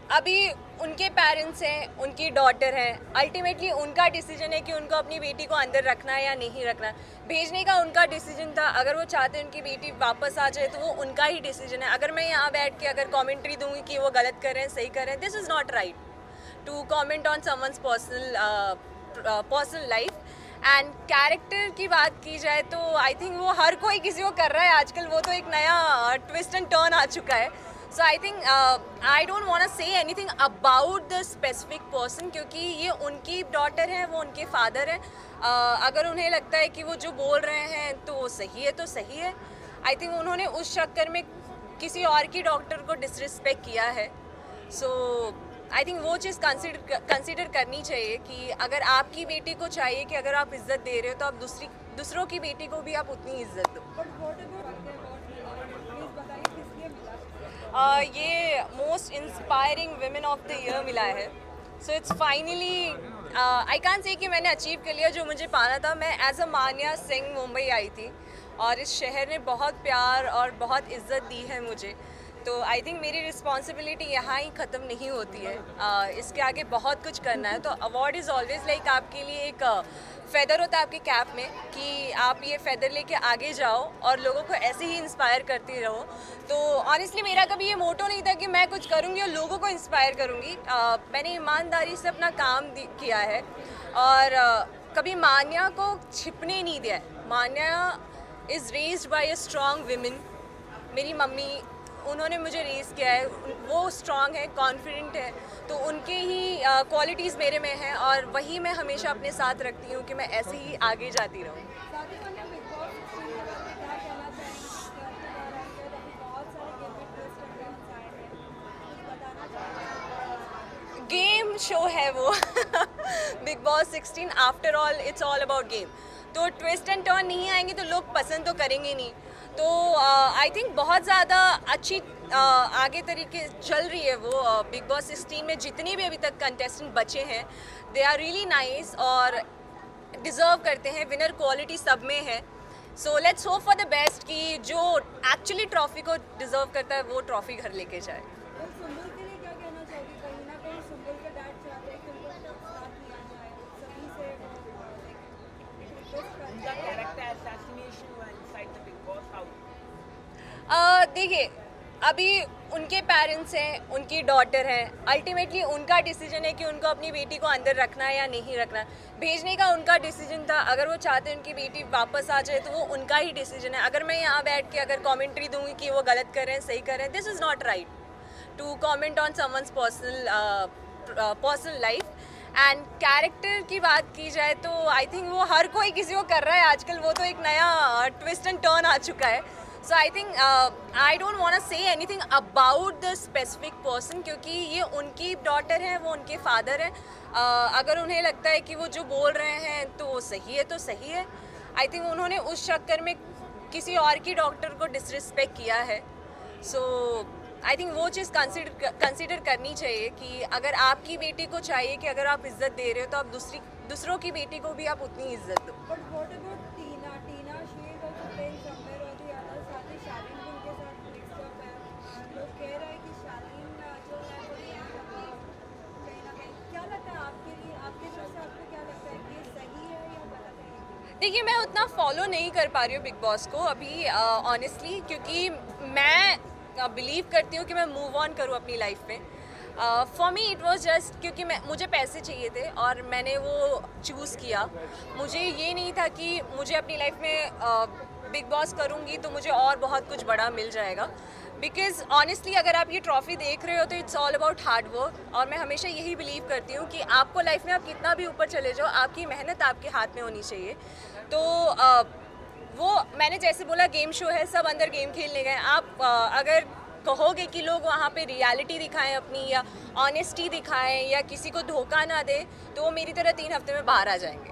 अभी उनके पेरेंट्स हैं, उनकी डॉटर है, अल्टीमेटली उनका डिसीजन है कि उनको अपनी बेटी को अंदर रखना है या नहीं रखना। भेजने का उनका डिसीजन था। अगर वो चाहते हैं उनकी बेटी वापस आ जाए तो वो उनका ही डिसीजन है। अगर मैं यहाँ बैठ के अगर कमेंट्री दूंगी कि वो गलत कर रहे हैं, सही कर रहे हैं, this is not right to comment on someone's personal life. And character की बात की जाए तो आई थिंक वो हर कोई किसी को कर रहा है आजकल। वो तो एक नया ट्विस्ट एंड टर्न आ चुका है। So I think I don't want say anything about the specific person, क्योंकि ये उनकी डॉटर है, वो उनके फादर हैं। अगर उन्हें लगता है कि वो जो बोल रहे हैं तो वो सही है तो सही है। आई थिंक उन्होंने उस चक्कर में किसी और की डॉक्टर को डिसरिस्पेक्ट किया है। सो आई थिंक वो चीज़ कंसिडर करनी चाहिए कि अगर आपकी बेटी को चाहिए कि अगर आप इज्जत दे रहे हो तो आप दूसरों की बेटी को भी आप उतनी इज्जत दो। ये most inspiring women of the year मिला है। So it's finally I can't say कि मैंने अचीव कर लिया जो मुझे पाना था। मैं एज अ मान्या सिंह मुंबई आई थी और इस शहर ने बहुत प्यार और बहुत इज्जत दी है मुझे। तो आई थिंक मेरी रिस्पॉन्सिबिलिटी यहाँ ही ख़त्म नहीं होती है। इसके आगे बहुत कुछ करना है। तो अवार्ड इज़ ऑलवेज लाइक आपके लिए एक फेदर होता है आपके कैप में कि आप ये फेदर लेके आगे जाओ और लोगों को ऐसे ही इंस्पायर करती रहो। तो ऑनेस्टली मेरा कभी ये मोटो नहीं था कि मैं कुछ करूँगी और लोगों को इंस्पायर करूँगी। मैंने ईमानदारी से अपना काम किया है और कभी मान्या को छिपने नहीं दिया है। Manya is raised by a strong women. मेरी मम्मी, उन्होंने मुझे रेज़ किया है, वो स्ट्रॉन्ग है, कॉन्फिडेंट है, तो उनके ही क्वालिटीज़ मेरे में हैं और वही मैं हमेशा अपने साथ रखती हूँ कि मैं ऐसे ही आगे जाती रहूँ। गेम शो है वो big boss 16 after all it's all about game. तो ट्विस्ट एंड टर्न नहीं आएंगे तो लोग पसंद तो करेंगे नहीं। तो आई थिंक बहुत ज़्यादा अच्छी आगे तरीके चल रही है वो बिग बॉस 16 में। जितने भी अभी तक कंटेस्टेंट बचे हैं दे आर रियली नाइस और डिज़र्व करते हैं। विनर क्वालिटी सब में है। So let's hope for the best कि जो एक्चुअली ट्रॉफी को डिज़र्व करता है वो ट्रॉफी घर लेके जाए। देखिए, अभी उनके पेरेंट्स हैं, उनकी डॉटर है, अल्टीमेटली उनका डिसीजन है कि उनको अपनी बेटी को अंदर रखना है या नहीं रखना। भेजने का उनका डिसीजन था। अगर वो चाहते हैं उनकी बेटी वापस आ जाए तो वो उनका ही डिसीजन है। अगर मैं यहाँ बैठ के अगर कमेंट्री दूंगी कि वो गलत कर रहे हैं, सही कर रहे हैं, this is not right to comment on someone's personal life. And character की बात की जाए तो आई थिंक वो हर कोई किसी को कर रहा है आजकल। वो तो एक नया ट्विस्ट एंड टर्न आ चुका है। So I think I don't want say anything about the specific person, क्योंकि ये उनकी डॉटर है, वो उनके फादर हैं। अगर उन्हें लगता है कि वो जो बोल रहे हैं तो वो सही है तो सही है। आई थिंक उन्होंने उस चक्कर में किसी और की डॉक्टर को डिसरिस्पेक्ट किया है। सो आई थिंक वो चीज़ कंसिडर करनी चाहिए कि अगर आपकी बेटी को चाहिए कि अगर आप इज्जत दे रहे हो तो आप दूसरों की बेटी को भी आप उतनी इज्जत दो। देखिए, मैं उतना फॉलो नहीं कर पा रही हूँ बिग बॉस को अभी ऑनेस्टली, क्योंकि मैं बिलीव करती हूँ कि मैं मूव ऑन करूँ अपनी लाइफ में। For me it was just क्योंकि मुझे पैसे चाहिए थे और मैंने वो चूज़ किया। मुझे ये नहीं था कि मुझे अपनी लाइफ में बिग बॉस करूँगी तो मुझे और बहुत कुछ बड़ा मिल जाएगा। बिकॉज ऑनेस्टली अगर आप ये ट्रॉफी देख रहे हो तो it's all about hard work. और मैं हमेशा यही बिलीव करती हूँ कि आपको लाइफ में आप कितना भी ऊपर चले जाओ, आपकी मेहनत आपके हाथ में होनी चाहिए। तो वो मैंने जैसे बोला गेम शो है, सब अंदर गेम खेलने गए। आप अगर कहोगे कि लोग वहाँ पे रियलिटी दिखाएं अपनी या ऑनेस्टी दिखाएं या किसी को धोखा ना दे तो वो मेरी तरह 3 हफ्ते में बाहर आ जाएंगे।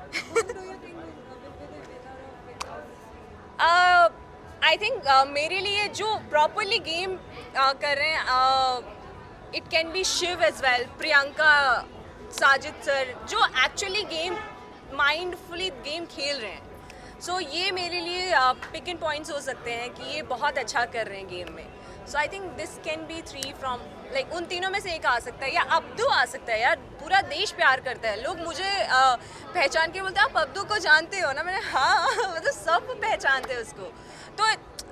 आई थिंक मेरे लिए जो प्रॉपरली गेम कर रहे हैं, it can be Shiv as well, Priyanka, Sajid sir, जो एक्चुअली गेम माइंडफुली गेम खेल रहे हैं। सो ये मेरे लिए पिक इन पॉइंट्स हो सकते हैं कि ये बहुत अच्छा कर रहे हैं गेम में। So I think this can be 3 from like उन तीनों में से एक आ सकता है, या अब्दू आ सकता है। यार पूरा देश प्यार करता है, लोग मुझे पहचान के बोलते हैं आप अब्दू को जानते हो ना, मैंने हाँ मतलब सब पहचानते हैं उसको। तो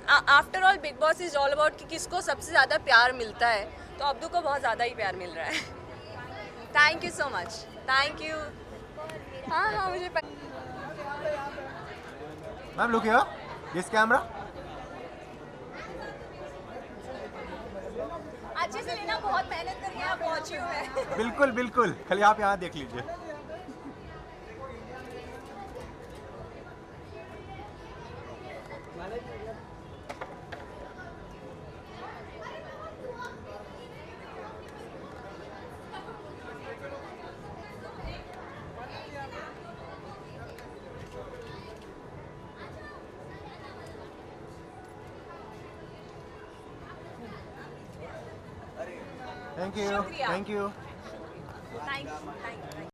after all big boss is all about कि किसको सबसे ज़्यादा प्यार मिलता है, तो अब्दू को बहुत ज़्यादा ही प्यार मिल रहा है। Thank you so much, thank you. हाँ हाँ मुझे ma'am look here, this camera. अच्छे से लेना, बहुत मेहनत करके यहाँ पहुँची हूँ मैं। बिल्कुल बिल्कुल, खाली आप यहाँ देख लीजिए। थैंक यू, शुक्रिया। Thank you. Thank you.